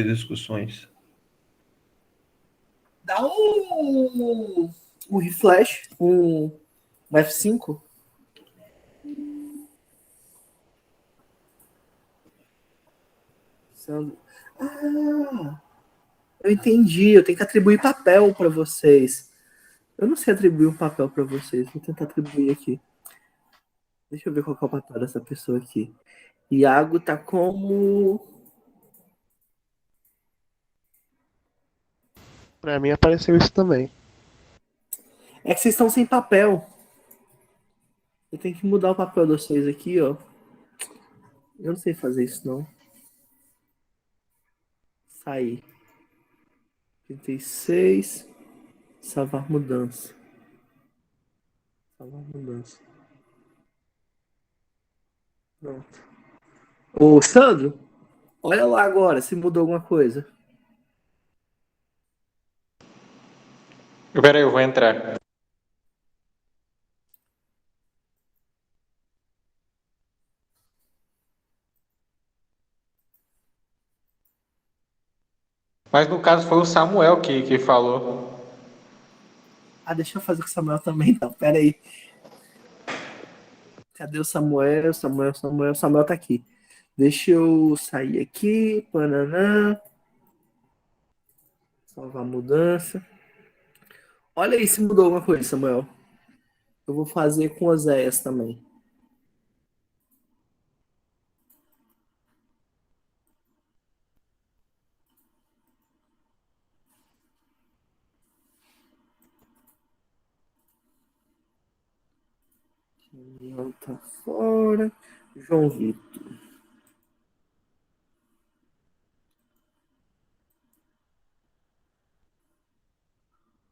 discussões. Dá um refresh, um F5. Ah, eu entendi. Eu tenho que atribuir papel para vocês. Eu não sei atribuir um papel para vocês. Vou tentar atribuir aqui. Deixa eu ver qual é o papel dessa pessoa aqui. Iago tá como. Pra mim apareceu isso também. É que vocês estão sem papel. Eu tenho que mudar o papel de vocês aqui, ó. Eu não sei fazer isso, não. Sair. 36. Salvar mudança. Salvar mudança. Pronto. Ô, Sandro, olha lá agora se mudou alguma coisa. Peraí, eu vou entrar. Mas no caso foi o Samuel que falou. Ah, deixa eu fazer com o Samuel também, então. Pera aí. Cadê o Samuel? Samuel tá aqui. Deixa eu sair aqui. Pananã. Salvar mudança. Olha aí se mudou alguma coisa, Samuel. Eu vou fazer com as Oséias também. João tá fora. João Vitor.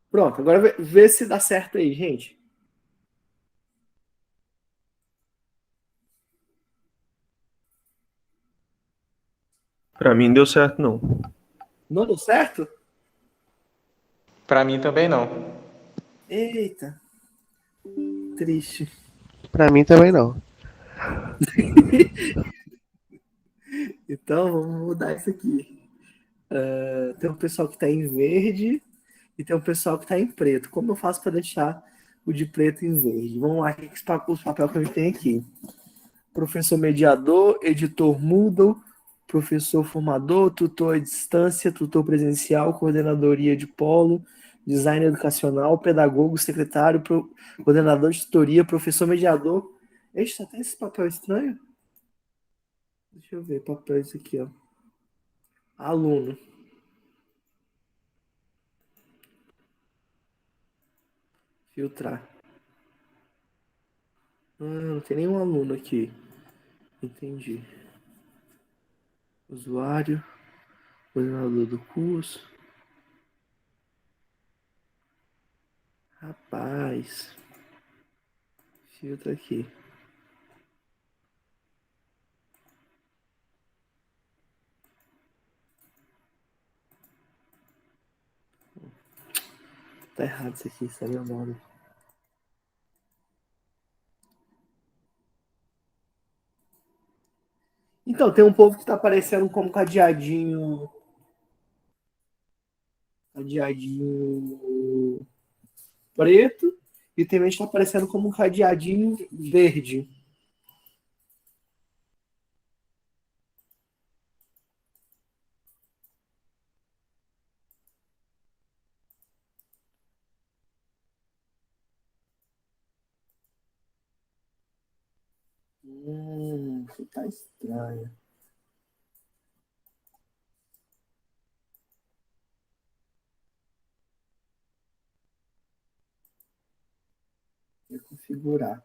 Pronto, agora vê se dá certo aí, gente. Pra mim deu certo, não. Não deu certo? Pra mim também não. Eita. Triste. Pra mim também não. Então, vamos mudar isso aqui. Tem um pessoal que está em verde e tem um pessoal que está em preto. Como eu faço para deixar o de preto em verde? Vamos lá, os papéis que a gente tem aqui. Professor mediador, editor Moodle, professor formador, tutor à distância, tutor presencial, coordenadoria de polo, design educacional, pedagogo, secretário, coordenador de tutoria, professor mediador. Eita, tem esse papel estranho? Deixa eu ver, papéis aqui, ó. Aluno. Filtrar. Não tem nenhum aluno aqui. Entendi. Usuário, coordenador do curso. Rapaz. Filtra aqui. Tá errado isso aqui, sério, nome. Então, tem um povo que tá aparecendo como cadeadinho. Cadeadinho preto. E tem gente que tá aparecendo como um cadeadinho verde. Isso tá estranho. Vou configurar.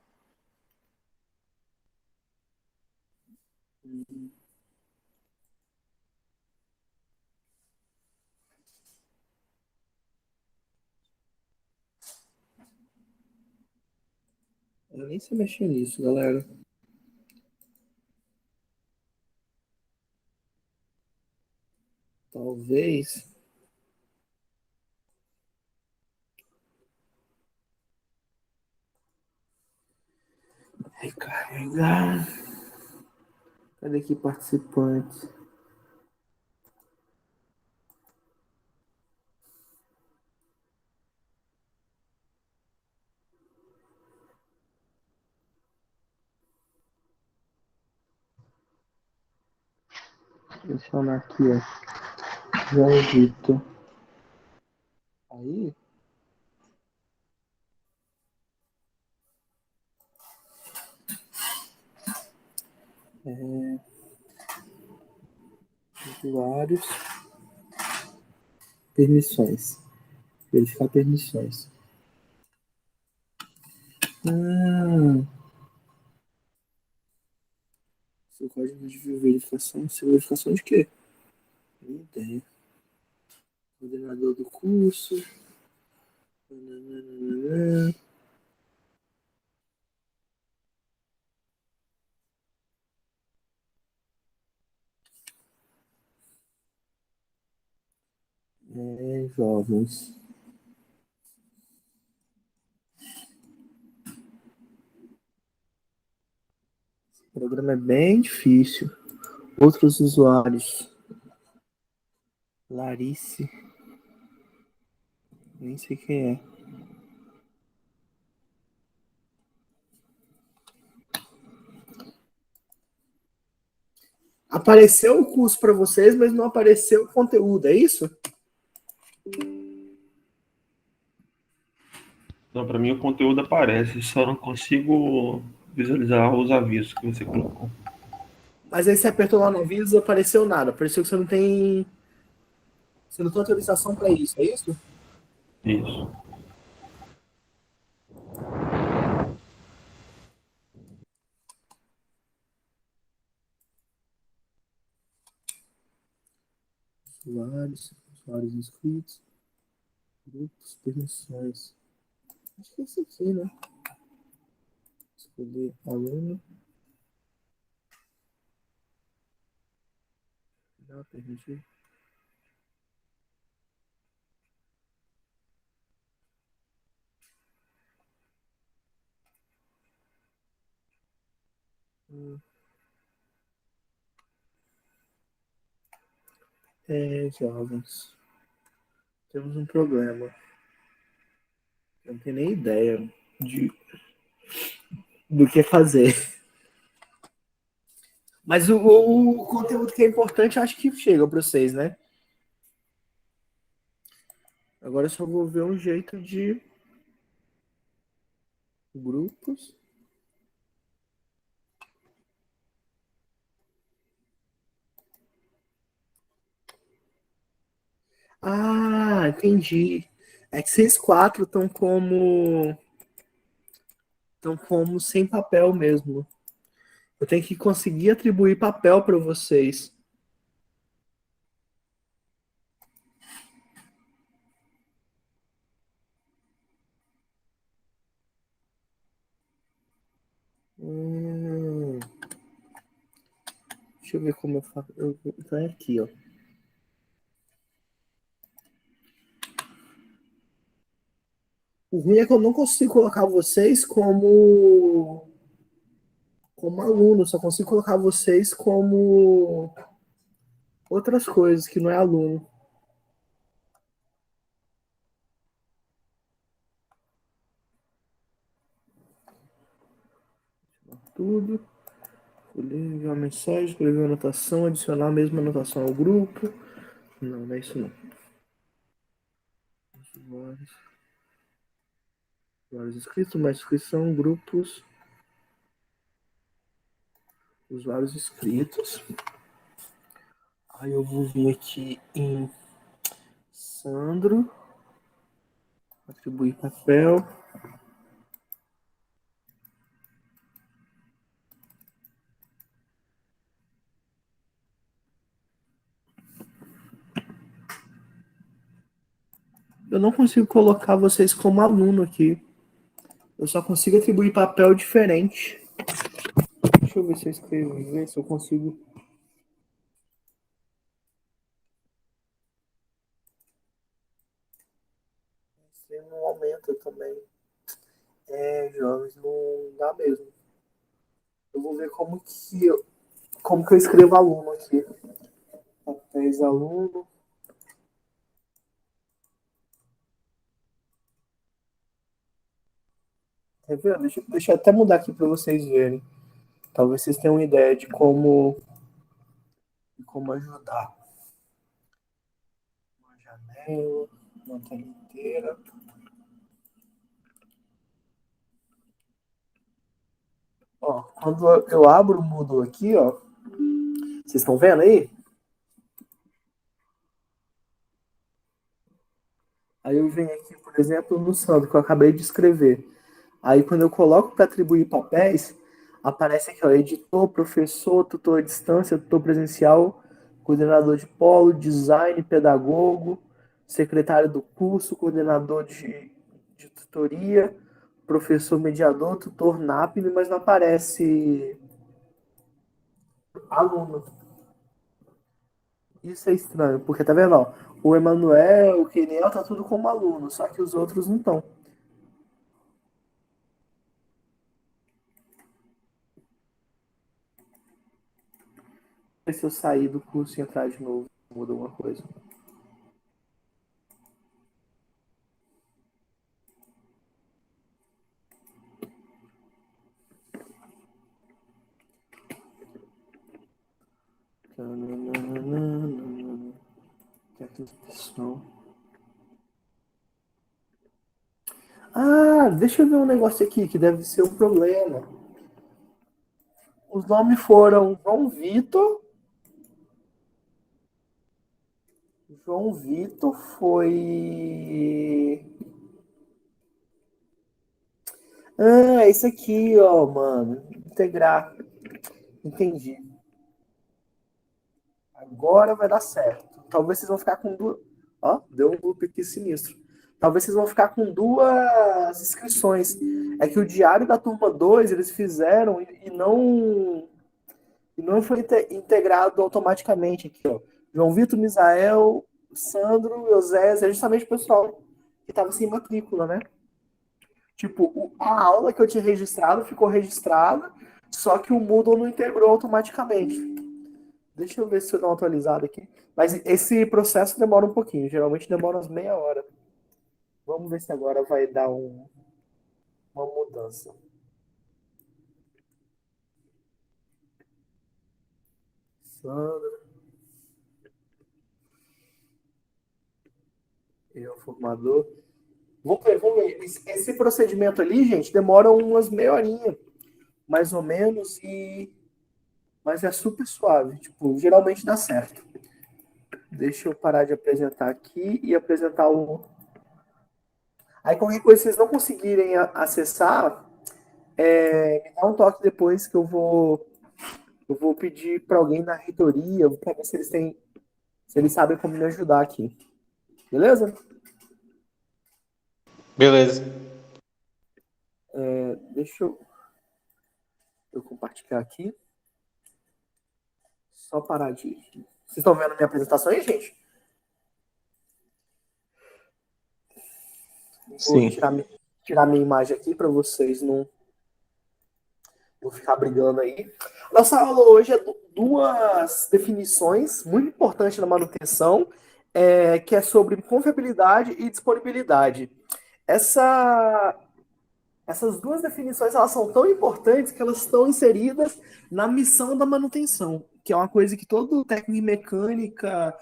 Eu nem sei mexer nisso, galera. Talvez. Recarregar. Cadê aqui participante? Selecionar aqui, ó. Já edito. Aí. Usuários. Permissões. Verificar permissões. Seu código de verificação. Seu verificação de quê? Não ideia. Coordenador do curso. Jovens. O programa é bem difícil. Outros usuários. Larice. Nem sei quem é. Apareceu o curso para vocês, mas não apareceu o conteúdo, é isso? Não, para mim o conteúdo aparece, só não consigo visualizar os avisos que você colocou. Mas aí você apertou lá no aviso e apareceu nada. Apareceu que você não tem. Você não tem autorização para isso, é isso? Isso. Usuários inscritos, grupos, permissões. Acho que é isso aqui, né? Escolher aluno. Já permitir. Jovens. Temos um problema. Eu não tenho nem ideia do que fazer. Mas o conteúdo que é importante, acho que chega para vocês, né? Agora eu só vou ver um jeito de grupos. Ah, entendi. É que vocês quatro estão como sem papel mesmo. Eu tenho que conseguir atribuir papel para vocês. Deixa eu ver como eu faço. Então é aqui, ó. O ruim é que eu não consigo colocar vocês como aluno, só consigo colocar vocês como outras coisas que não é aluno. Tudo. Escolher uma mensagem, escrever uma anotação, adicionar a mesma anotação ao grupo. Não, não é isso não. Usuários inscritos, mais inscrição, grupos. Usuários inscritos. Aí eu vou vir aqui em Sandro. Atribuir papel. Eu não consigo colocar vocês como aluno aqui. Eu só consigo atribuir papel diferente. Deixa eu ver se eu escrevo, ver se eu consigo. Você não aumenta também. Jovens, não dá mesmo. Eu vou ver como que eu escrevo aluno aqui. Papéis aluno. Quer ver? Deixa eu até mudar aqui para vocês verem. Talvez vocês tenham uma ideia de como como ajudar. Uma janela, uma tela inteira. Ó, quando eu abro o Moodle aqui, ó, vocês estão vendo aí? Aí eu venho aqui, por exemplo, no Sandro, que eu acabei de escrever. Aí quando eu coloco para atribuir papéis, aparece aqui, ó, editor, professor, tutor à distância, tutor presencial, coordenador de polo, design, pedagogo, secretário do curso, coordenador de tutoria, professor mediador, tutor NAPNE, mas não aparece aluno. Isso é estranho, porque tá vendo, ó, o Emanuel, o Keniel tá tudo como aluno, só que os outros não estão. Se eu sair do curso e entrar de novo, muda alguma coisa. Ah, deixa eu ver um negócio aqui que deve ser um problema. Os nomes foram João Vitor. João Vitor foi. Ah, esse aqui, ó, mano. Integrar. Entendi. Agora vai dar certo. Talvez vocês vão ficar com duas. Ó, deu um loop aqui sinistro. Talvez vocês vão ficar com duas inscrições. É que o diário da turma 2 eles fizeram e não foi integrado automaticamente aqui, ó. João Vitor, Misael, Sandro, Eusés, é justamente o pessoal que estava sem matrícula, né? Tipo, a aula que eu tinha registrado ficou registrada, só que o Moodle não integrou automaticamente. Deixa eu ver se eu dou uma atualizada aqui. Mas esse processo demora um pouquinho, geralmente demora umas meia hora. Vamos ver se agora vai dar uma mudança. Sandra, eu, formador. Vamos ver, vamos ver. Esse procedimento ali, gente, demora umas meia horinha, mais ou menos, mas é super suave. Tipo, geralmente dá certo. Deixa eu parar de apresentar aqui e apresentar o. Aí, qualquer coisa, se vocês não conseguirem acessar, me dá um toque depois que eu vou pedir para alguém na reitoria para ver se eles sabem como me ajudar aqui. Beleza? Beleza. Deixa eu compartilhar aqui. Só parar de. Vocês estão vendo a minha apresentação aí, gente? Vou Sim. tirar minha imagem aqui para vocês não ficar brigando aí. Nossa aula hoje é duas definições muito importantes na manutenção, que é sobre confiabilidade e disponibilidade. Essas duas definições elas são tão importantes que elas estão inseridas na missão da manutenção, que é uma coisa que todo técnico de mecânica,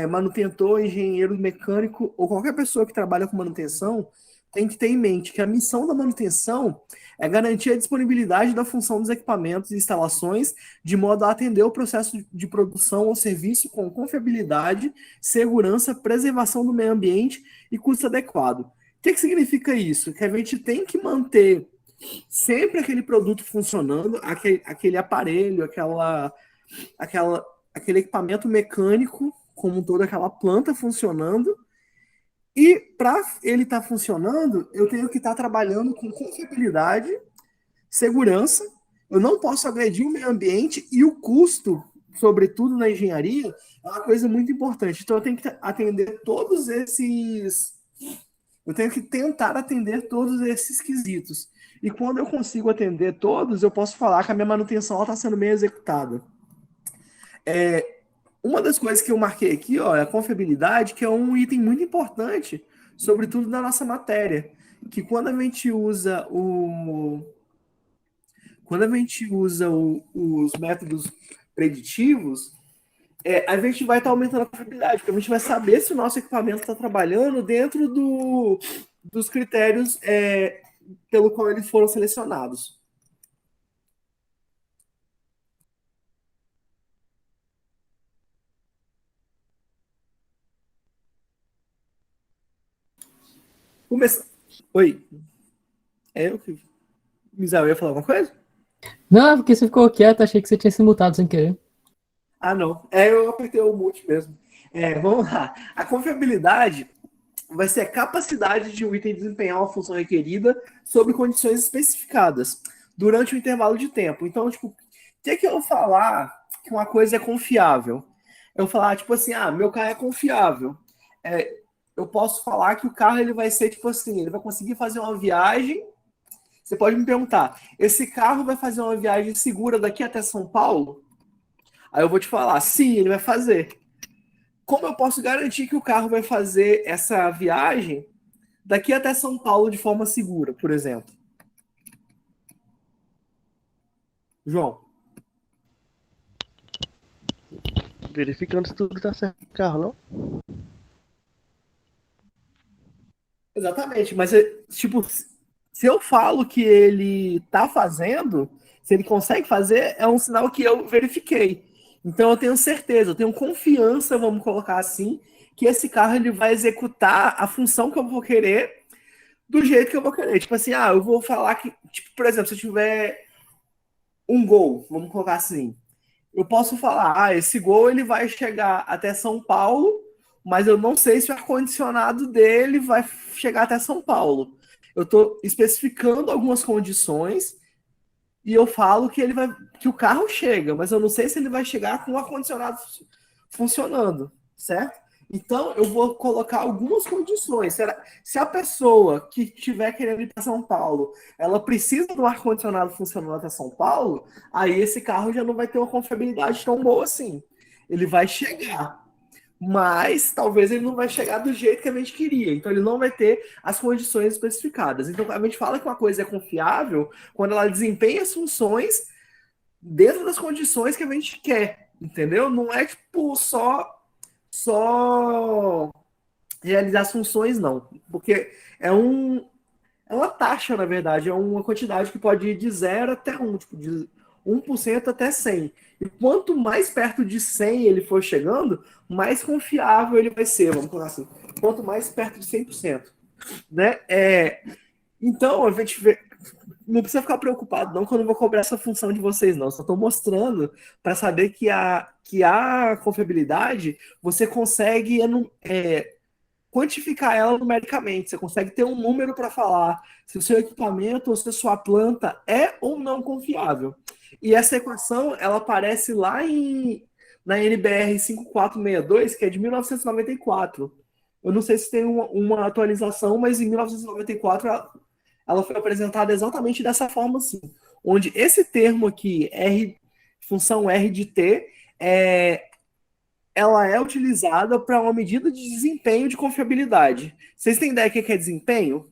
manutentor, engenheiro mecânico ou qualquer pessoa que trabalha com manutenção tem que ter em mente que a missão da manutenção é garantir a disponibilidade da função dos equipamentos e instalações de modo a atender o processo de produção ou serviço com confiabilidade, segurança, preservação do meio ambiente e custo adequado. O que significa isso? Que a gente tem que manter sempre aquele produto funcionando, aquele aparelho, aquele equipamento mecânico, como toda aquela planta funcionando. E para ele estar funcionando, eu tenho que estar trabalhando com confiabilidade, segurança. Eu não posso agredir o meio ambiente e o custo, sobretudo na engenharia, é uma coisa muito importante. Então eu tenho que atender todos esses. Eu tenho que tentar atender todos esses quesitos. E quando eu consigo atender todos, eu posso falar que a minha manutenção está sendo bem executada. Uma das coisas que eu marquei aqui, ó, é a confiabilidade, que é um item muito importante, sobretudo na nossa matéria, que quando a gente usa os métodos preditivos, a gente vai estar aumentando a confiabilidade, porque a gente vai saber se o nosso equipamento está trabalhando dentro dos critérios pelo qual eles foram selecionados. Começa... Oi. Eu que. Misael, ia falar alguma coisa? Não, é porque você ficou quieto, achei que você tinha se mutado sem querer. Ah, não. Eu apertei o mute mesmo. Vamos lá. A confiabilidade vai ser a capacidade de um item desempenhar uma função requerida sob condições especificadas durante um intervalo de tempo. Então, tipo, o que eu falar que uma coisa é confiável? Eu falar, tipo assim, meu carro é confiável. Eu posso falar que o carro ele vai ser, tipo assim, ele vai conseguir fazer uma viagem. Você pode me perguntar, esse carro vai fazer uma viagem segura daqui até São Paulo? Aí eu vou te falar, sim, ele vai fazer. Como eu posso garantir que o carro vai fazer essa viagem daqui até São Paulo de forma segura, por exemplo? João. Verificando se tudo tá certo no carro, não? Exatamente, mas tipo, se eu falo que ele tá fazendo, se ele consegue fazer, é um sinal que eu verifiquei. Então eu tenho certeza, eu tenho confiança, vamos colocar assim, que esse carro ele vai executar a função que eu vou querer do jeito que eu vou querer. Tipo assim, eu vou falar que, tipo, por exemplo, se eu tiver um gol, vamos colocar assim, eu posso falar, esse gol ele vai chegar até São Paulo, mas eu não sei se o ar-condicionado dele vai chegar até São Paulo. Eu estou especificando algumas condições e eu falo que ele vai, que o carro chega, mas eu não sei se ele vai chegar com o ar-condicionado funcionando, certo? Então eu vou colocar algumas condições. Se a pessoa que estiver querendo ir para São Paulo, ela precisa do ar-condicionado funcionando até São Paulo, aí esse carro já não vai ter uma confiabilidade tão boa assim. Ele vai chegar, mas talvez ele não vai chegar do jeito que a gente queria. Então ele não vai ter as condições especificadas. Então a gente fala que uma coisa é confiável quando ela desempenha as funções dentro das condições que a gente quer, entendeu? Não é tipo só realizar as funções, não. Porque é uma taxa, na verdade, é uma quantidade que pode ir de 0 até 1, tipo, de 1% até 100. E quanto mais perto de 100 ele for chegando, mais confiável ele vai ser, vamos falar assim. Quanto mais perto de 100%. Né? Então, a gente vê, não precisa ficar preocupado não que eu não vou cobrar essa função de vocês, não. Só estou mostrando para saber que a confiabilidade você consegue quantificar ela numericamente. Você consegue ter um número para falar se o seu equipamento ou se a sua planta é ou não confiável. E essa equação ela aparece lá na NBR 5462, que é de 1994. Eu não sei se tem uma atualização, mas em 1994 ela foi apresentada exatamente dessa forma assim, onde esse termo aqui, função R de T, ela é utilizada para uma medida de desempenho de confiabilidade. Vocês têm ideia do que é desempenho?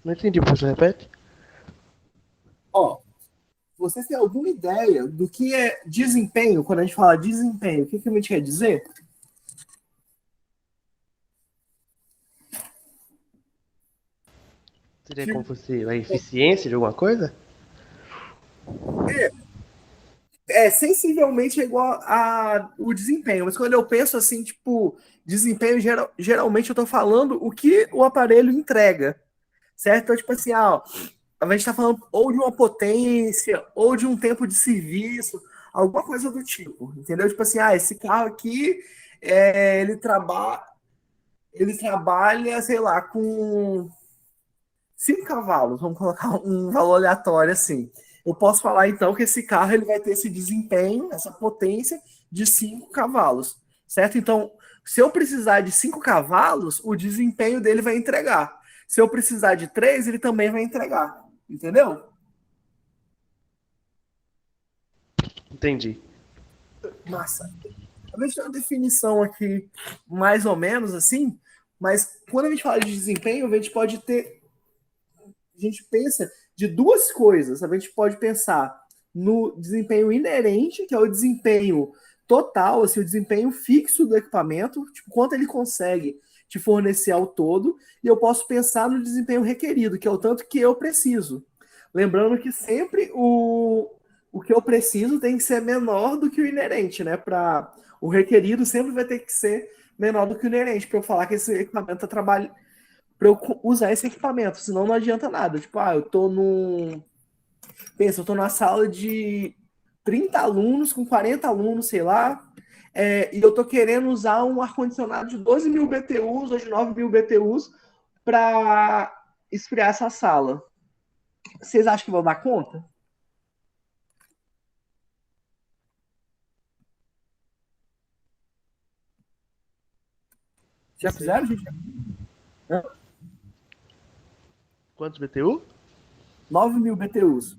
Não entendi, professor, repete? Ó, vocês têm alguma ideia do que é desempenho? Quando a gente fala desempenho, o que a gente quer dizer? Seria como se fosse a eficiência de alguma coisa? Sensivelmente é igual o desempenho, mas quando eu penso assim, tipo, desempenho, geralmente eu tô falando o que o aparelho entrega, certo? Então, tipo assim, a gente está falando ou de uma potência, ou de um tempo de serviço, alguma coisa do tipo, entendeu? Tipo assim, esse carro aqui, ele trabalha, sei lá, com 5 cavalos, vamos colocar um valor aleatório assim. Eu posso falar então que esse carro ele vai ter esse desempenho, essa potência de 5 cavalos, certo? Então, se eu precisar de 5 cavalos, o desempenho dele vai entregar. Se eu precisar de 3, ele também vai entregar, entendeu? Entendi. Massa. A gente tem uma definição aqui, mais ou menos assim, mas quando a gente fala de desempenho, a gente pode ter. A gente pensa de duas coisas. A gente pode pensar no desempenho inerente, que é o desempenho total, assim, o desempenho fixo do equipamento, tipo, quanto ele consegue te fornecer ao todo, e eu posso pensar no desempenho requerido, que é o tanto que eu preciso. Lembrando que sempre o que eu preciso tem que ser menor do que o inerente, né? O requerido sempre vai ter que ser menor do que o inerente, para eu falar que esse equipamento está trabalhando, para eu usar esse equipamento, senão não adianta nada. Tipo, eu tô num. Pensa, eu tô numa sala de 30 alunos, com 40 alunos, sei lá, e eu tô querendo usar um ar-condicionado de 12 mil BTUs ou de 9 mil BTUs para esfriar essa sala. Vocês acham que vão dar conta? Já fizeram, gente? Quantos BTU? 9 mil BTUs.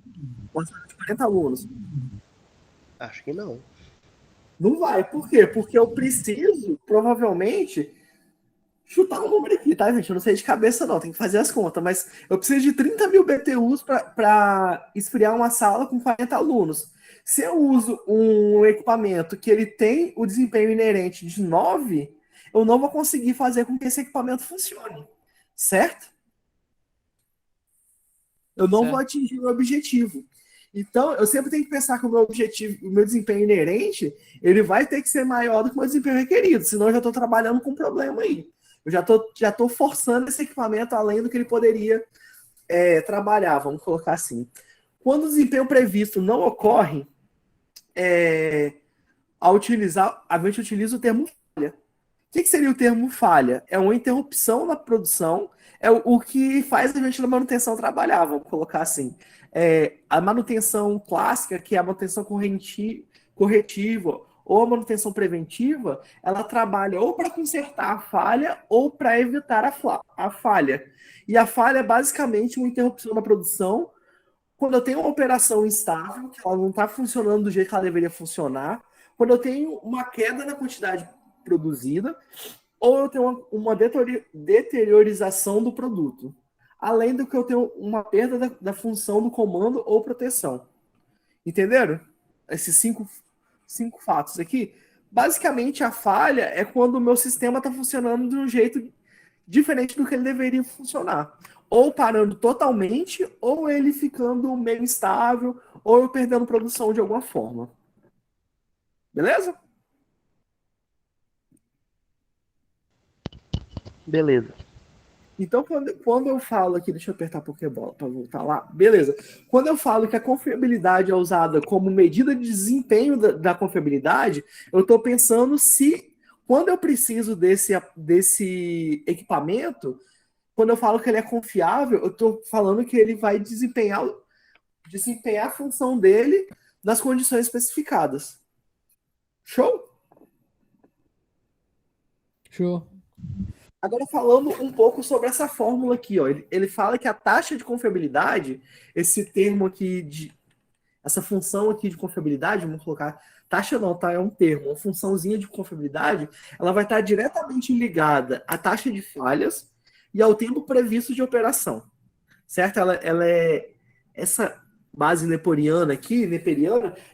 Uma sala de 40 alunos. Acho que não. Não vai. Por quê? Porque eu preciso, provavelmente, chutar um número aqui, tá, gente? Eu não sei de cabeça, não. Tem que fazer as contas. Mas eu preciso de 30 mil BTUs para esfriar uma sala com 40 alunos. Se eu uso um equipamento que ele tem o desempenho inerente de 9, eu não vou conseguir fazer com que esse equipamento funcione. Certo? Eu não vou atingir o meu objetivo. Então, eu sempre tenho que pensar que o meu objetivo, o meu desempenho inerente, ele vai ter que ser maior do que o meu desempenho requerido, senão eu já estou trabalhando com um problema aí. Eu já tô forçando esse equipamento além do que ele poderia trabalhar, vamos colocar assim. Quando o desempenho previsto não ocorre, a gente utiliza o termo falha. O que seria o termo falha? É uma interrupção na produção, é o que faz a gente na manutenção trabalhar, vamos colocar assim. A manutenção clássica, que é a manutenção corretiva ou a manutenção preventiva, ela trabalha ou para consertar a falha ou para evitar a falha. E a falha é basicamente uma interrupção na produção quando eu tenho uma operação instável, que ela não está funcionando do jeito que ela deveria funcionar, quando eu tenho uma queda na quantidade produzida, ou eu tenho uma deteriorização do produto. Além do que eu tenho uma perda da função do comando ou proteção. Entenderam? Esses cinco fatos aqui. Basicamente, a falha é quando o meu sistema está funcionando de um jeito diferente do que ele deveria funcionar. Ou parando totalmente, ou ele ficando meio instável, ou eu perdendo produção de alguma forma. Beleza? Beleza. Então, quando eu falo aqui, deixa eu apertar a Pokébola para voltar lá. Beleza. Quando eu falo que a confiabilidade é usada como medida de desempenho da confiabilidade, eu estou pensando se, quando eu preciso desse equipamento, quando eu falo que ele é confiável, eu estou falando que ele vai desempenhar a função dele nas condições especificadas. Show? Show. Agora, falando um pouco sobre essa fórmula aqui, ó, ele fala que a taxa de confiabilidade, esse termo aqui, essa função aqui de confiabilidade, vamos colocar, taxa não, tá? É um termo, uma funçãozinha de confiabilidade, ela vai estar diretamente ligada à taxa de falhas e ao tempo previsto de operação, certo? Essa base neperiana aqui, é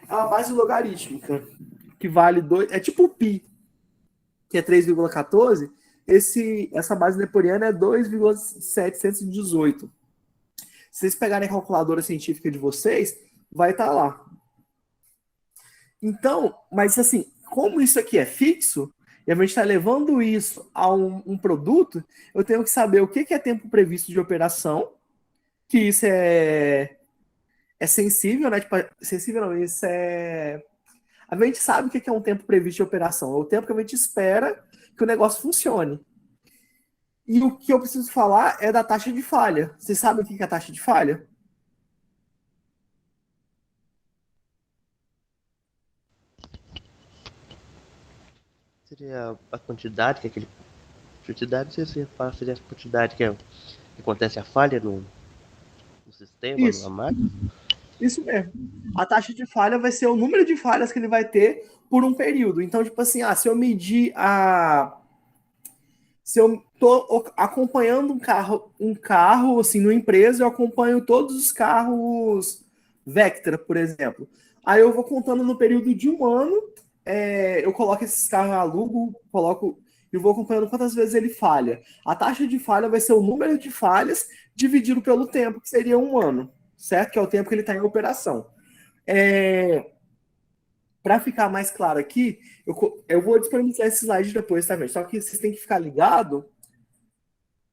uma base logarítmica, que vale 2, é tipo o π, que é 3,14, essa base neperiana é 2,718. Se vocês pegarem a calculadora científica de vocês, vai estar lá. Então, mas assim, como isso aqui é fixo, e a gente está levando isso a um produto, eu tenho que saber o que é tempo previsto de operação, que isso é sensível, né? Tipo, sensível não, isso é. A gente sabe o que é um tempo previsto de operação, é o tempo que a gente espera que o negócio funcione. E o que eu preciso falar é da taxa de falha. Vocês sabem o que é a taxa de falha? Seria a quantidade que aquele. Quantidade, se você fala, seria a quantidade que acontece a falha no sistema, Isso. na máquina? Isso mesmo. A taxa de falha vai ser o número de falhas que ele vai ter por um período. Então, tipo assim, se eu medir se eu tô acompanhando um carro assim, numa empresa, eu acompanho todos os carros Vectra, por exemplo. Aí eu vou contando no período de um ano, eu coloco esses carros, alugo, coloco e vou acompanhando quantas vezes ele falha. A taxa de falha vai ser o número de falhas dividido pelo tempo, que seria um ano, certo? Que é o tempo que ele está em operação. Para ficar mais claro aqui, eu vou disponibilizar esse slide depois, tá, gente? Só que vocês têm que ficar ligado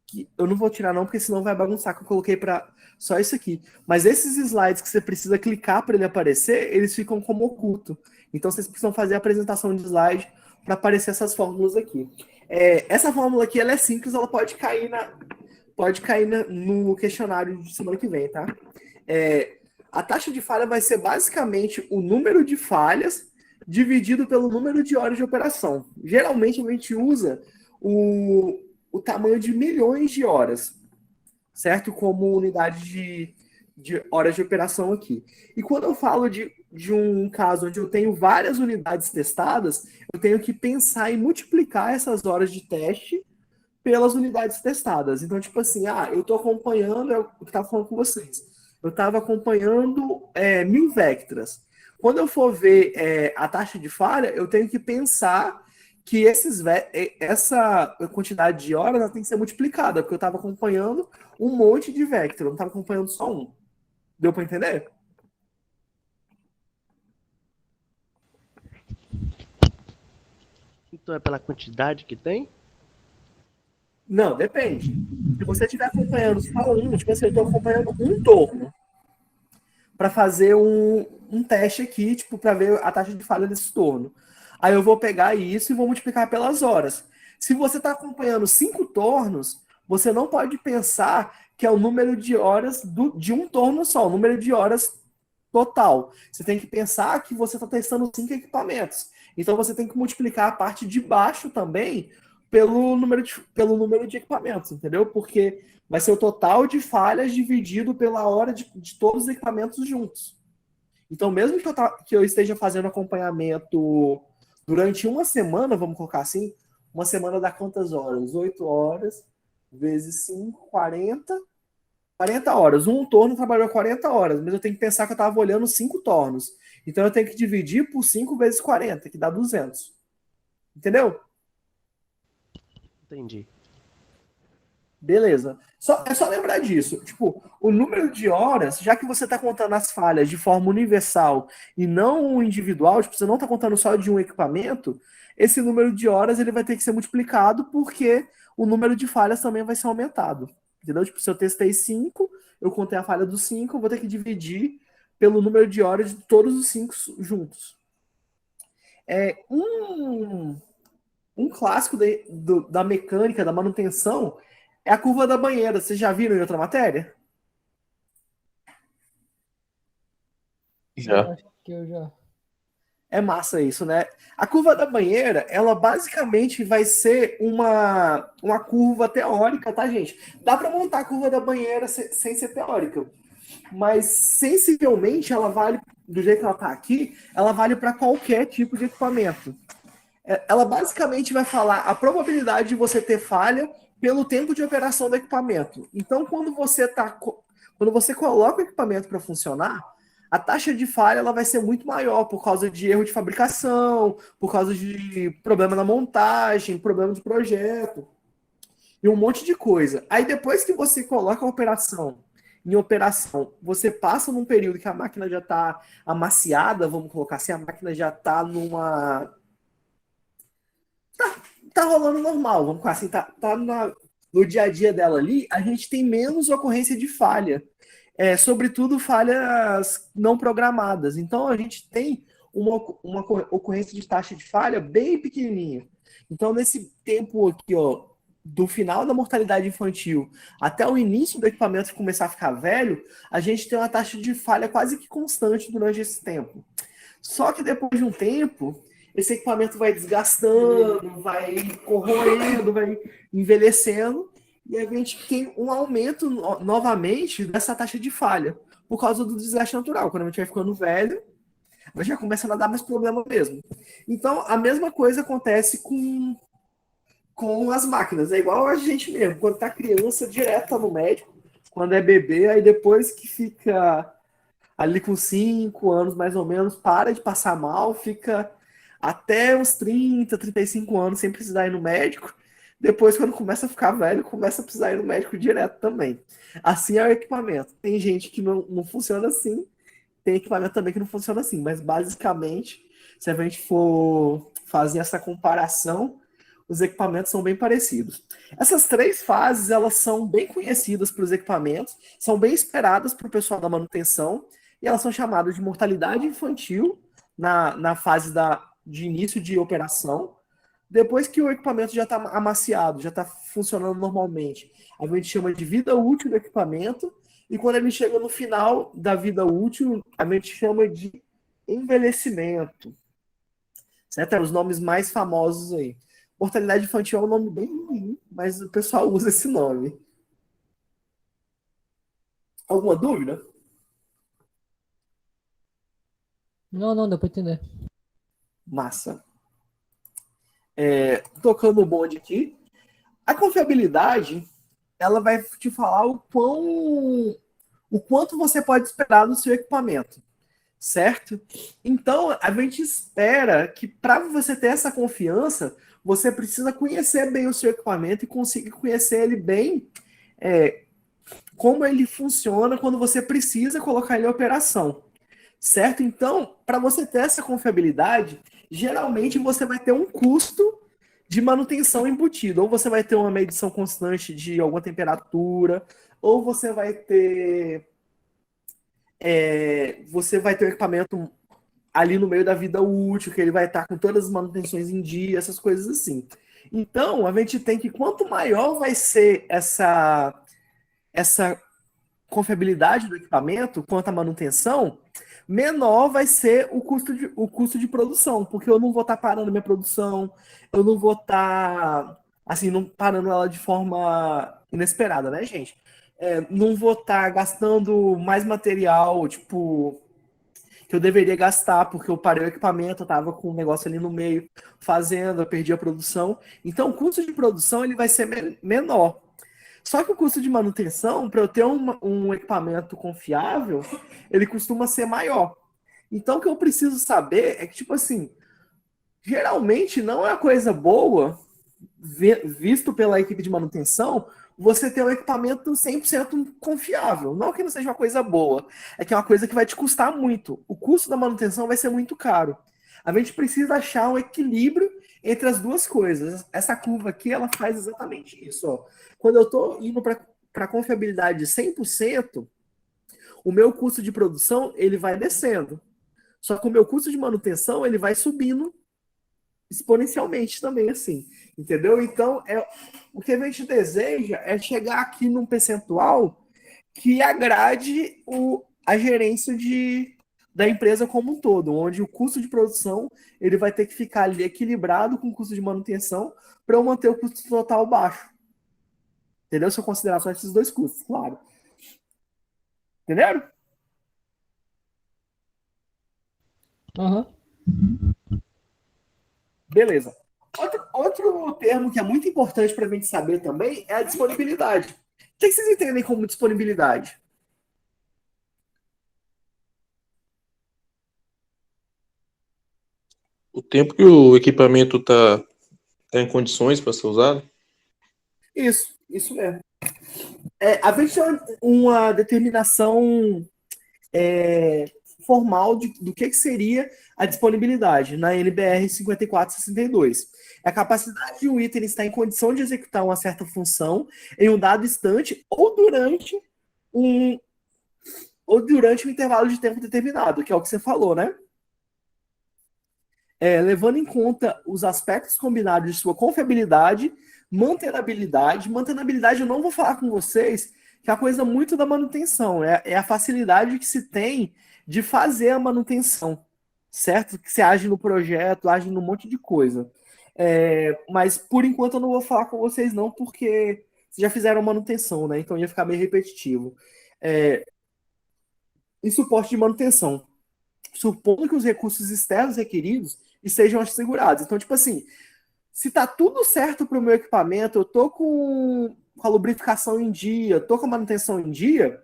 que eu não vou tirar não, porque senão vai bagunçar que eu coloquei para só isso aqui. Mas esses slides que você precisa clicar para ele aparecer, eles ficam como oculto. Então vocês precisam fazer a apresentação de slide para aparecer essas fórmulas aqui. Essa fórmula aqui ela é simples, ela pode cair no questionário de semana que vem, tá? A taxa de falha vai ser basicamente o número de falhas dividido pelo número de horas de operação. Geralmente a gente usa o tamanho de milhões de horas, certo? Como unidade de horas de operação aqui. E quando eu falo de um caso onde eu tenho várias unidades testadas, eu tenho que pensar em multiplicar essas horas de teste pelas unidades testadas. Então, tipo assim, eu estou acompanhando, é o que eu estava falando com vocês, eu estava acompanhando 1000 Vectras. Quando eu for ver a taxa de falha, eu tenho que pensar que essa quantidade de horas ela tem que ser multiplicada, porque eu estava acompanhando um monte de Vectra, eu não estava acompanhando só um. Deu para entender? Então é pela quantidade que tem? Não, depende. Se você estiver acompanhando só um, tipo assim, eu estou acompanhando um torno para fazer um teste aqui, tipo, para ver a taxa de falha desse torno. Aí eu vou pegar isso e vou multiplicar pelas horas. Se você está acompanhando 5 tornos, você não pode pensar que é o número de horas de um torno só, o número de horas total. Você tem que pensar que você está testando 5 equipamentos. Então você tem que multiplicar a parte de baixo também pelo número de equipamentos, entendeu? Porque vai ser o total de falhas dividido pela hora de todos os equipamentos juntos. Então, mesmo que eu esteja fazendo acompanhamento durante uma semana, vamos colocar assim, uma semana dá quantas horas? 8 horas vezes 5, 40 horas. Um torno trabalhou 40 horas, mas eu tenho que pensar que eu estava olhando 5 tornos. Então, eu tenho que dividir por 5 vezes 40, que dá 200. Entendeu? Entendi. Beleza. É só lembrar disso. Tipo, o número de horas, já que você está contando as falhas de forma universal e não individual, tipo, você não está contando só de um equipamento, esse número de horas ele vai ter que ser multiplicado porque o número de falhas também vai ser aumentado. Entendeu? Tipo, se eu testei 5, eu contei a falha dos 5, eu vou ter que dividir pelo número de horas de todos os 5 juntos. Um clássico da mecânica, da manutenção, é a curva da banheira. Vocês já viram em outra matéria? Já. Acho que eu já. É massa isso, né? A curva da banheira, ela basicamente vai ser uma curva teórica, tá, gente? Dá para montar a curva da banheira sem ser teórica. Mas, sensivelmente, ela vale, do jeito que ela tá aqui, ela vale para qualquer tipo de equipamento. Ela basicamente vai falar a probabilidade de você ter falha pelo tempo de operação do equipamento. Então, quando você coloca o equipamento para funcionar, a taxa de falha ela vai ser muito maior por causa de erro de fabricação, por causa de problema na montagem, problema de projeto e um monte de coisa. Aí depois que você coloca a operação em operação, você passa num período que a máquina já está amaciada, vamos colocar assim, a máquina já está tá rolando normal, vamos colocar assim, no dia a dia dela ali, a gente tem menos ocorrência de falha. Sobretudo falhas não programadas. Então, a gente tem uma ocorrência de taxa de falha bem pequenininha. Então, nesse tempo aqui, ó, do final da mortalidade infantil até o início do equipamento começar a ficar velho, a gente tem uma taxa de falha quase que constante durante esse tempo. Só que depois de um tempo, esse equipamento vai desgastando, vai corroendo, vai envelhecendo, e a gente tem um aumento novamente dessa taxa de falha, por causa do desgaste natural. Quando a gente vai ficando velho, a gente já começa a dar mais problema mesmo. Então, a mesma coisa acontece com as máquinas. É igual a gente mesmo. Quando tá criança, direto tá no médico. Quando é bebê, aí depois que fica Ali com 5 anos, mais ou menos, para de passar mal, fica até uns 30, 35 anos sem precisar ir no médico. Depois, quando começa a ficar velho, começa a precisar ir no médico direto também. Assim é o equipamento. Tem gente que não funciona assim, tem equipamento também que não funciona assim, mas basicamente, se a gente for fazer essa comparação, os equipamentos são bem parecidos. Essas três fases, elas são bem conhecidas para os equipamentos, são bem esperadas para o pessoal da manutenção, e elas são chamadas de mortalidade infantil na fase de início de operação. Depois que o equipamento já está amaciado, já está funcionando normalmente, a gente chama de vida útil do equipamento, e quando ele chega no final da vida útil, a gente chama de envelhecimento. Certo? É os nomes mais famosos aí. Mortalidade infantil é um nome bem ruim, mas o pessoal usa esse nome. Alguma dúvida? Não, não, deu pra entender. Massa. Tocando o bonde aqui. A confiabilidade, ela vai te falar o quanto você pode esperar do seu equipamento, certo? Então, a gente espera que para você ter essa confiança, você precisa conhecer bem o seu equipamento e conseguir conhecer ele bem, como ele funciona quando você precisa colocar ele em operação, certo? Então, para você ter essa confiabilidade, geralmente você vai ter um custo de manutenção embutido. Ou você vai ter uma medição constante de alguma temperatura, ou você vai ter um equipamento ali no meio da vida útil, que ele vai estar com todas as manutenções em dia, essas coisas assim. Então, a gente tem que, quanto maior vai ser essa confiabilidade do equipamento quanto à manutenção, menor vai ser o custo de produção, porque eu não vou estar parando minha produção, eu não vou estar assim, não parando ela de forma inesperada, né, gente? Não vou estar gastando mais material, tipo, que eu deveria gastar, porque eu parei o equipamento, eu tava com um negócio ali no meio fazendo, eu perdi a produção. Então, o custo de produção ele vai ser menor. Só que o custo de manutenção, para eu ter um equipamento confiável, ele costuma ser maior. Então, o que eu preciso saber é que, tipo assim, geralmente não é coisa boa, visto pela equipe de manutenção, você ter um equipamento 100% confiável. Não que não seja uma coisa boa, é que é uma coisa que vai te custar muito. O custo da manutenção vai ser muito caro. A gente precisa achar um equilíbrio entre as duas coisas. Essa curva aqui, ela faz exatamente isso. Ó. Quando eu estou indo para confiabilidade de 100%, o meu custo de produção ele vai descendo. Só que o meu custo de manutenção ele vai subindo exponencialmente também, assim. Entendeu? Então, o que a gente deseja é chegar aqui num percentual que agrade a gerência da empresa como um todo, onde o custo de produção ele vai ter que ficar ali equilibrado com o custo de manutenção para eu manter o custo total baixo. Entendeu? Se eu considerar só esses dois custos, claro. Entenderam? Aham. Beleza. Outro termo que é muito importante para a gente saber também é a disponibilidade. O que vocês entendem como disponibilidade? O tempo que o equipamento tá em condições para ser usado? Isso mesmo. A gente tem uma determinação formal do que seria a disponibilidade na NBR 5462. É a capacidade de um item estar em condição de executar uma certa função em um dado instante um, ou durante um intervalo de tempo determinado, que é o que você falou, né? Levando em conta os aspectos combinados de sua confiabilidade, mantenabilidade. Mantenabilidade eu não vou falar com vocês, que é a coisa muito da manutenção. É a facilidade que se tem de fazer a manutenção, certo? Que você age no projeto, age num monte de coisa. Mas, por enquanto, eu não vou falar com vocês não, porque vocês já fizeram manutenção, né? Então ia ficar meio repetitivo. E suporte de manutenção. Supondo que os recursos externos requeridos estejam assegurados. Então, tipo assim, se tá tudo certo para o meu equipamento, eu tô com a lubrificação em dia, tô com a manutenção em dia,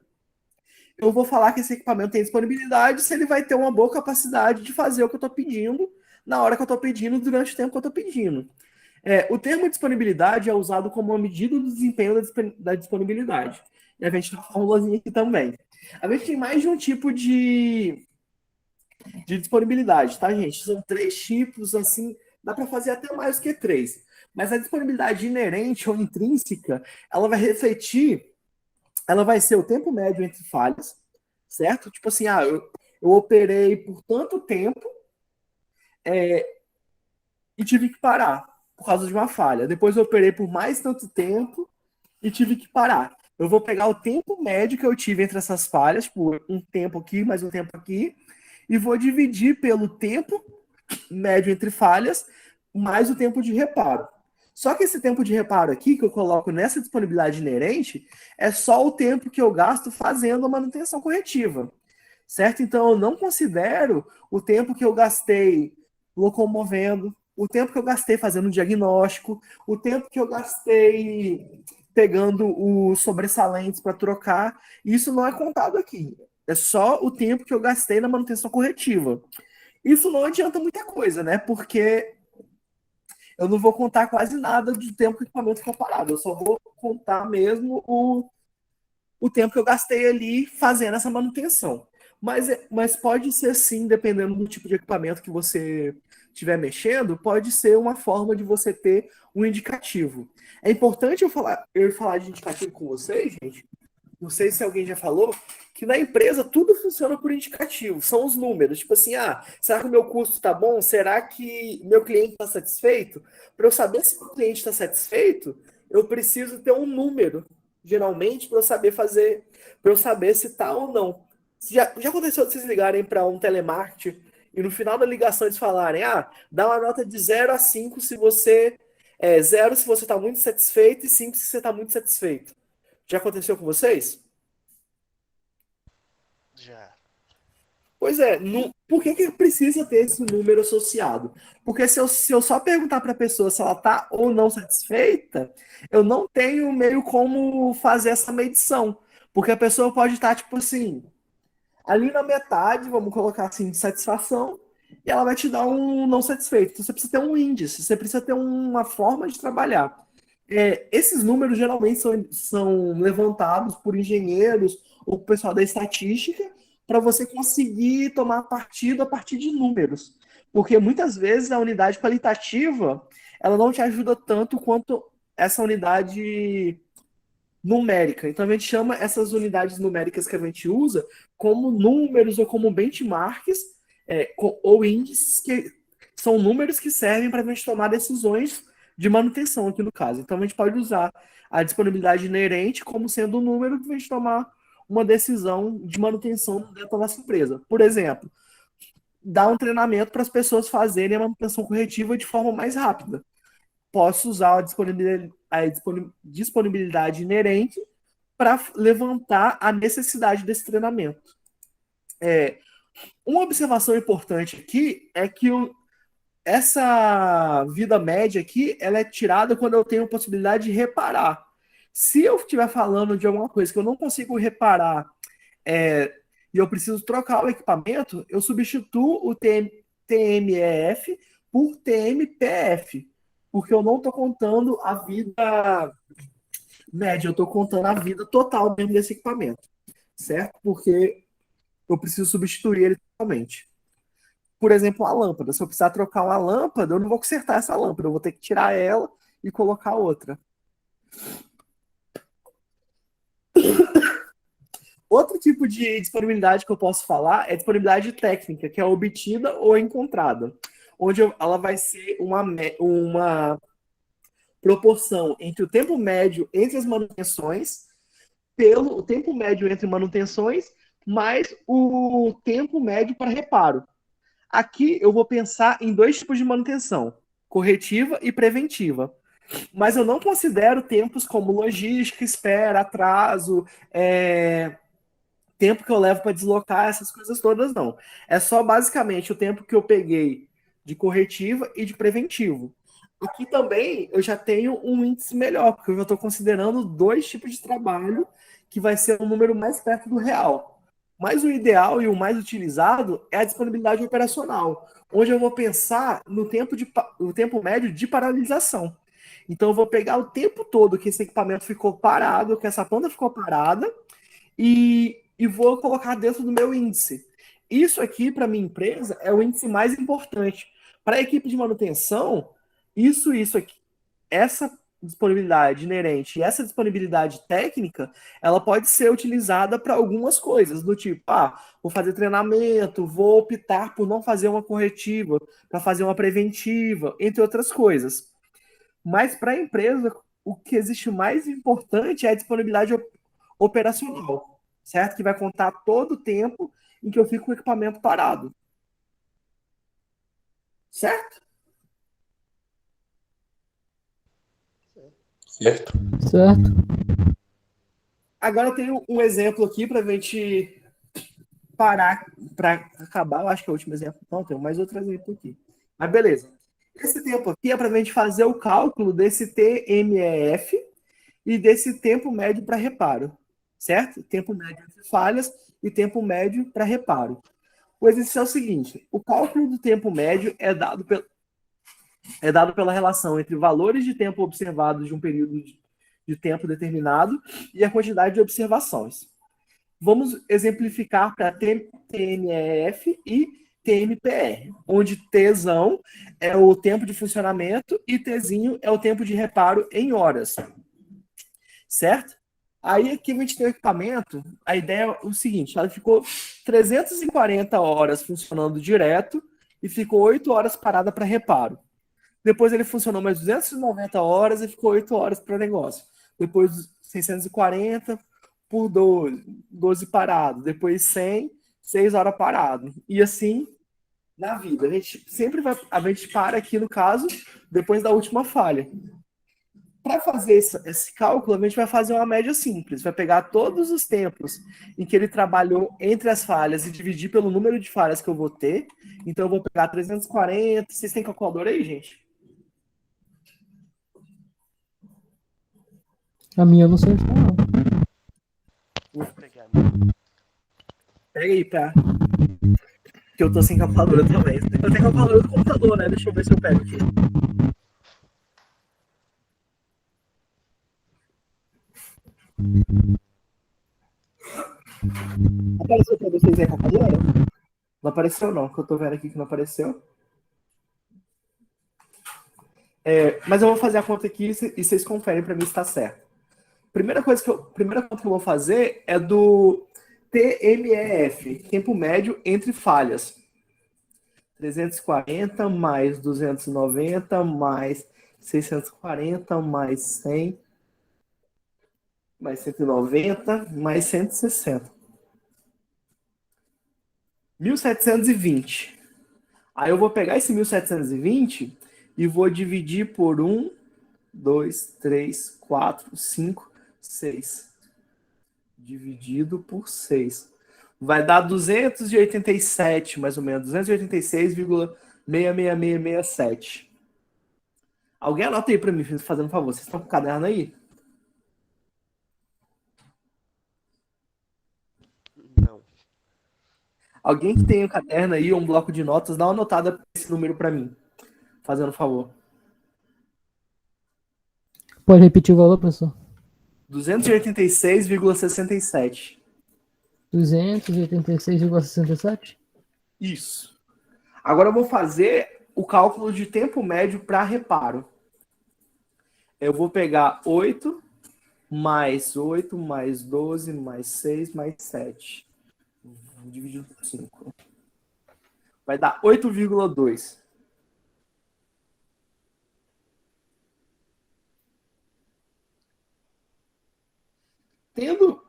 eu vou falar que esse equipamento tem disponibilidade se ele vai ter uma boa capacidade de fazer o que eu estou pedindo, na hora que eu estou pedindo, durante o tempo que eu estou pedindo. O termo disponibilidade é usado como uma medida do desempenho da disponibilidade. E a gente tem uma formulazinha aqui também. A gente tem mais de um tipo de disponibilidade, tá, gente? São 3 tipos, assim, dá para fazer até mais que 3. Mas a disponibilidade inerente ou intrínseca, ela vai refletir, ela vai ser o tempo médio entre falhas, certo? Tipo assim, eu operei por tanto tempo e tive que parar por causa de uma falha. Depois eu operei por mais tanto tempo e tive que parar. Eu vou pegar o tempo médio que eu tive entre essas falhas, por um tempo aqui, mais um tempo aqui, e vou dividir pelo tempo médio entre falhas, mais o tempo de reparo. Só que esse tempo de reparo aqui, que eu coloco nessa disponibilidade inerente, é só o tempo que eu gasto fazendo a manutenção corretiva, certo? Então, eu não considero o tempo que eu gastei locomovendo, o tempo que eu gastei fazendo o diagnóstico, o tempo que eu gastei pegando os sobressalentes para trocar. Isso não é contado aqui. É só o tempo que eu gastei na manutenção corretiva. Isso não adianta muita coisa, né? Porque eu não vou contar quase nada do tempo que o equipamento ficou parado. Eu só vou contar mesmo o tempo que eu gastei ali fazendo essa manutenção. Mas pode ser sim, dependendo do tipo de equipamento que você estiver mexendo, pode ser uma forma de você ter um indicativo. É importante eu falar de indicativo com vocês, gente. Não sei se alguém já falou, que na empresa tudo funciona por indicativo, são os números. Tipo assim, será que o meu custo está bom? Será que meu cliente está satisfeito? Para eu saber se o cliente está satisfeito, eu preciso ter um número, geralmente, para eu saber fazer, para eu saber se está ou não. Já aconteceu de vocês ligarem para um telemarketing e no final da ligação eles falarem, dá uma nota de 0 a 5 se você... 0 se você está muito satisfeito e 5 se você está muito satisfeito. Já aconteceu com vocês? Já. Pois é, por que precisa ter esse número associado? Porque se eu só perguntar para a pessoa se ela está ou não satisfeita, eu não tenho meio como fazer essa medição. Porque a pessoa pode estar, tipo assim, ali na metade, vamos colocar assim, de satisfação, e ela vai te dar um não satisfeito. Então você precisa ter um índice, você precisa ter uma forma de trabalhar. Esses números geralmente são levantados por engenheiros ou por pessoal da estatística para você conseguir tomar partido a partir de números. Porque muitas vezes a unidade qualitativa ela não te ajuda tanto quanto essa unidade numérica. Então a gente chama essas unidades numéricas que a gente usa como números ou como benchmarks ou índices que são números que servem para a gente tomar decisões de manutenção aqui no caso. Então a gente pode usar a disponibilidade inerente como sendo um número para a gente tomar uma decisão de manutenção dentro da nossa empresa. Por exemplo, dar um treinamento para as pessoas fazerem a manutenção corretiva de forma mais rápida. Posso usar a disponibilidade inerente para levantar a necessidade desse treinamento. Uma observação importante aqui é que essa vida média aqui, ela é tirada quando eu tenho a possibilidade de reparar. Se eu estiver falando de alguma coisa que eu não consigo reparar e eu preciso trocar o equipamento, eu substituo o TMEF por TMPF, porque eu não estou contando a vida média, eu estou contando a vida total mesmo desse equipamento, certo? Porque eu preciso substituir ele totalmente. Por exemplo, a lâmpada. Se eu precisar trocar uma lâmpada, eu não vou consertar essa lâmpada, eu vou ter que tirar ela e colocar outra. Outro tipo de disponibilidade que eu posso falar é disponibilidade técnica, que é obtida ou encontrada, onde ela vai ser uma proporção entre o tempo médio entre as manutenções, pelo o tempo médio entre manutenções, mais o tempo médio para reparo. Aqui eu vou pensar em 2 tipos de manutenção, corretiva e preventiva. Mas eu não considero tempos como logística, espera, atraso, tempo que eu levo para deslocar, essas coisas todas, não. É só basicamente o tempo que eu peguei de corretiva e de preventivo. Aqui também eu já tenho um índice melhor, porque eu já estou considerando 2 tipos de trabalho, que vai ser um número mais perto do real. Mas o ideal e o mais utilizado é a disponibilidade operacional, onde eu vou pensar no tempo médio de paralisação. Então, eu vou pegar o tempo todo que esse equipamento ficou parado, que essa planta ficou parada, e vou colocar dentro do meu índice. Isso aqui, para minha empresa, é o índice mais importante. Para a equipe de manutenção, isso aqui, essa disponibilidade inerente e essa disponibilidade técnica, ela pode ser utilizada para algumas coisas, do tipo, vou fazer treinamento, vou optar por não fazer uma corretiva, para fazer uma preventiva, entre outras coisas. Mas para a empresa, o que existe mais importante é a disponibilidade operacional, certo? Que vai contar todo o tempo em que eu fico com o equipamento parado. Certo? Certo. Certo. Agora eu tenho um exemplo aqui para a gente parar, para acabar. Eu acho que é o último exemplo. Não, tem mais outro exemplo aqui. Mas beleza. Esse tempo aqui é para a gente fazer o cálculo desse TMEF e desse tempo médio para reparo. Certo? Tempo médio de falhas e tempo médio para reparo. O exercício é o seguinte: o cálculo do tempo médio é dado pela relação entre valores de tempo observados de um período de tempo determinado e a quantidade de observações. Vamos exemplificar para TMEF e TMPR, onde Tzão é o tempo de funcionamento e Tzinho é o tempo de reparo em horas. Certo? Aí aqui a gente tem o equipamento, a ideia é o seguinte, ela ficou 340 horas funcionando direto e ficou 8 horas parada para reparo. Depois ele funcionou mais 290 horas e ficou 8 horas para negócio. Depois 640 por 12 parado. Depois 100, 6 horas parado. E assim, na vida. A gente para aqui no caso, depois da última falha. Para fazer esse cálculo, a gente vai fazer uma média simples. Vai pegar todos os tempos em que ele trabalhou entre as falhas e dividir pelo número de falhas que eu vou ter. Então, eu vou pegar 340. Vocês têm calculadora aí, gente? A minha eu não sei onde tá, não. Vou pegar. Pega aí, pra... Que eu tô sem calculadora também. Eu tenho calculadora do computador, né? Deixa eu ver se eu pego aqui. Apareceu pra vocês aí a calculadora? Não apareceu não, que eu tô vendo aqui que não apareceu. Mas eu vou fazer a conta aqui e vocês conferem pra mim se tá certo. Primeira conta que eu vou fazer é do TMEF, tempo médio entre falhas. 340 mais 290 mais 640 mais 100 mais 190 mais 160. 1720. Aí eu vou pegar esse 1720 e vou dividir por 1, 2, 3, 4, 5, 6. Dividido por 6. Vai dar 287, mais ou menos. 286,66667. Alguém anota aí para mim, fazendo um favor. Vocês estão com o caderno aí? Não. Alguém que tem um caderno aí ou um bloco de notas, dá uma anotada esse número para mim. Fazendo um favor. Pode repetir o valor, professor? 286,67. 286,67? Isso. Agora eu vou fazer o cálculo de tempo médio para reparo. Eu vou pegar 8 mais 8 mais 12 mais 6 mais 7. Dividido por 5. Vai dar 8,2. Tendo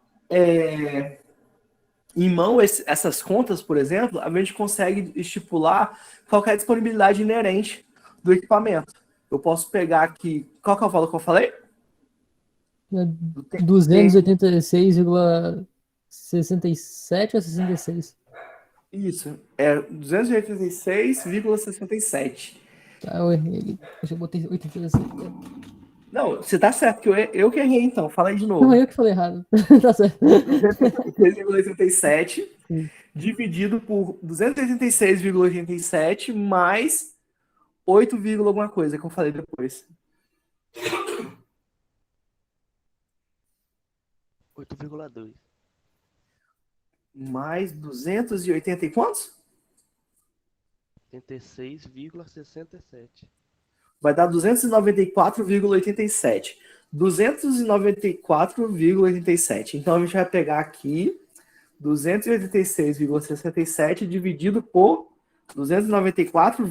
em mão essas contas, por exemplo, a gente consegue estipular qual que é a disponibilidade inerente do equipamento. Eu posso pegar aqui... Qual que é o valor que eu falei? 286,67 ou 66? Isso, é 286,67. Tá, eu errei. Eu botei 86. Não, você tá certo, que eu que errei então. Fala aí de novo. Não, eu que falei errado. Tá certo. 3,87 Sim. dividido por 286,87 mais 8, alguma coisa que eu falei depois. 8,2. Mais 280 e quantos? 86,67. Vai dar 294,87. 294,87. Então a gente vai pegar aqui 286,67 dividido por 294,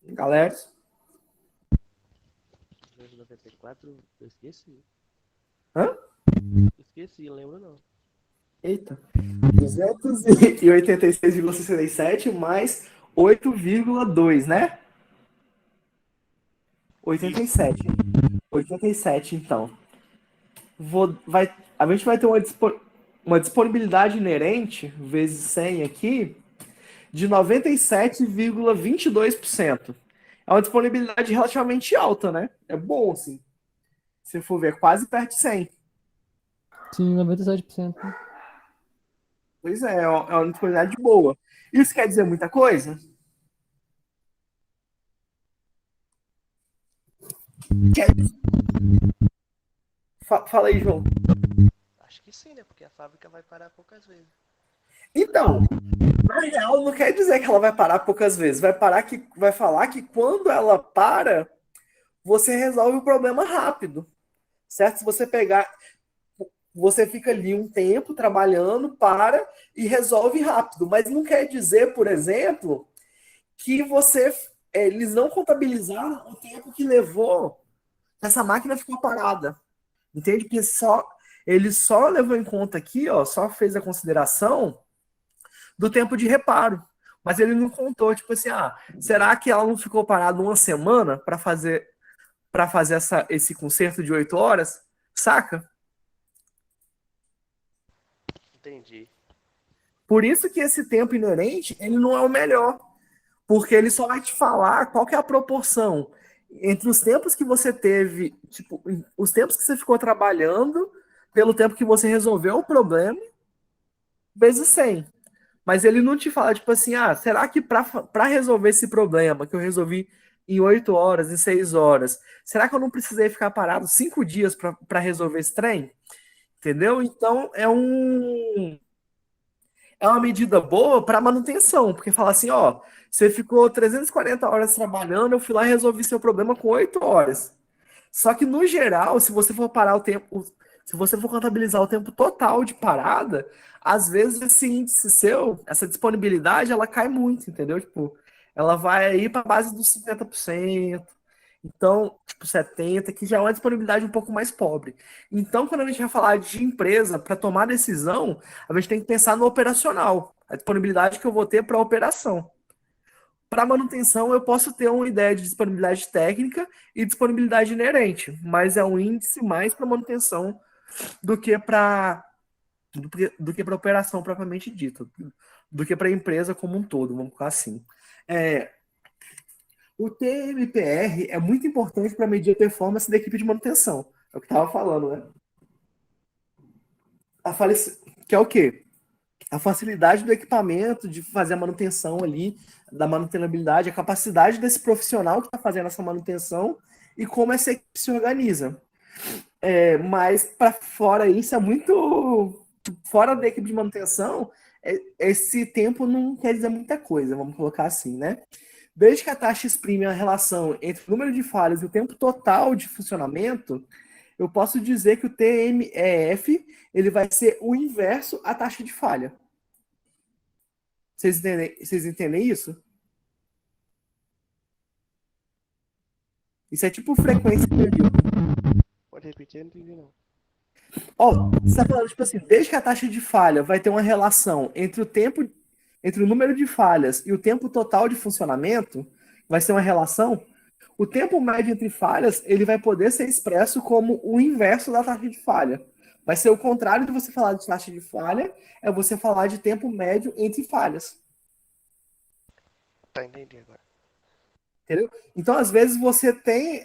galera, 294, eu esqueci. hã? Esqueci, lembro não. Eita, 286,67 mais 8,2, né? 87. 87, então. A gente vai ter uma disponibilidade inerente, vezes 100 aqui, de 97,22%. É uma disponibilidade relativamente alta, né? É bom, assim. Se for ver, quase perto de 100. Sim, 97%. Pois é uma disponibilidade boa. Isso quer dizer muita coisa? Quer... Fala aí, João. Acho que sim, né? Porque a fábrica vai parar poucas vezes. Então, na real, não quer dizer que ela vai parar poucas vezes. Vai falar que quando ela para, você resolve o problema rápido. Certo? Se você pegar, você fica ali um tempo trabalhando, para e resolve rápido. Mas não quer dizer, por exemplo, que eles não contabilizaram o tempo que levou essa máquina ficou parada. Entende? Porque ele só levou em conta aqui, ó, só fez a consideração do tempo de reparo. Mas ele não contou, tipo assim, será que ela não ficou parada uma semana para fazer esse conserto de 8 horas? Saca? Entendi. Por isso que esse tempo inerente, ele não é o melhor. Porque ele só vai te falar qual que é a proporção entre os tempos que você teve, tipo, os tempos que você ficou trabalhando, pelo tempo que você resolveu o problema, vezes 100. Mas ele não te fala, tipo assim, será que para resolver esse problema que eu resolvi em 8 horas, em 6 horas, será que eu não precisei ficar parado 5 dias para resolver esse trem? Entendeu? Então é uma medida boa para manutenção, porque fala assim, ó, você ficou 340 horas trabalhando, eu fui lá e resolvi seu problema com 8 horas. Só que no geral, se você for parar o tempo, se você for contabilizar o tempo total de parada, às vezes esse índice seu, essa disponibilidade, ela cai muito, entendeu? Tipo, ela vai aí para base dos 50%. Então, tipo, 70, que já é uma disponibilidade um pouco mais pobre. Então, quando a gente vai falar de empresa para tomar decisão, a gente tem que pensar no operacional, a disponibilidade que eu vou ter para a operação. Para manutenção, eu posso ter uma ideia de disponibilidade técnica e disponibilidade inerente, mas é um índice mais para manutenção do que para operação propriamente dita, do que para a empresa como um todo, vamos colocar assim. O TMPR é muito importante para medir a performance da equipe de manutenção. É o que estava falando, né? Que é o quê? A facilidade do equipamento, de fazer a manutenção ali, da manutenabilidade, a capacidade desse profissional que está fazendo essa manutenção e como essa equipe se organiza. Mas para fora isso é muito. Fora da equipe de manutenção, esse tempo não quer dizer muita coisa, vamos colocar assim, né? Desde que a taxa exprime a relação entre o número de falhas e o tempo total de funcionamento, eu posso dizer que o TMEF ele vai ser o inverso à taxa de falha. Vocês entendem isso? Isso é tipo frequência de período. Pode repetir, eu não entendi não. Você está falando, tipo assim, desde que a taxa de falha vai ter uma relação entre o número de falhas e o tempo total de funcionamento, vai ser uma relação, o tempo médio entre falhas, ele vai poder ser expresso como o inverso da taxa de falha. Vai ser o contrário de você falar de taxa de falha, é você falar de tempo médio entre falhas. Tá, entendi agora. Entendeu? Então, às vezes, você tem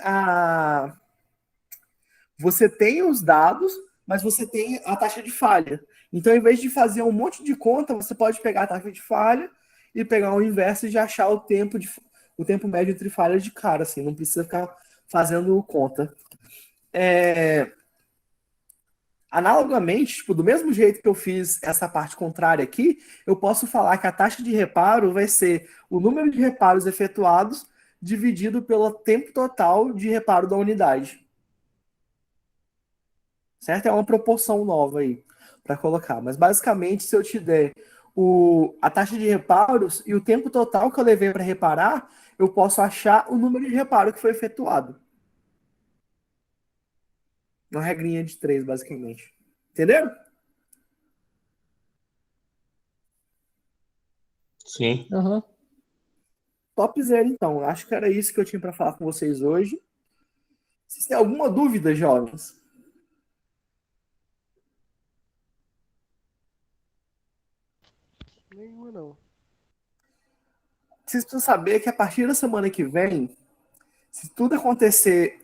os dados, mas você tem a taxa de falha. Então, em vez de fazer um monte de conta, você pode pegar a taxa de falha e pegar o inverso e já achar o tempo médio entre falhas de cara, assim, não precisa ficar fazendo conta. Analogamente, tipo, do mesmo jeito que eu fiz essa parte contrária aqui, eu posso falar que a taxa de reparo vai ser o número de reparos efetuados dividido pelo tempo total de reparo da unidade. Certo? É uma proporção nova aí para colocar. Mas basicamente, se eu te der a taxa de reparos e o tempo total que eu levei para reparar, eu posso achar o número de reparo que foi efetuado. Uma regrinha de 3, basicamente. Entenderam? Sim. Aham. Topzera, então. Acho que era isso que eu tinha para falar com vocês hoje. Vocês têm alguma dúvida, jovens? Nenhuma não. Vocês precisam saber que a partir da semana que vem, se tudo acontecer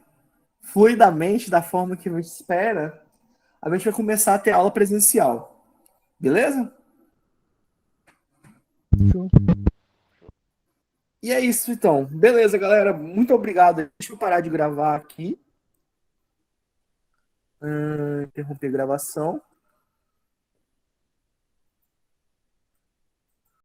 fluidamente da forma que a gente espera, a gente vai começar a ter aula presencial. Beleza? Show. E é isso, então. Beleza, galera. Muito obrigado. Deixa eu parar de gravar aqui. Interromper a gravação.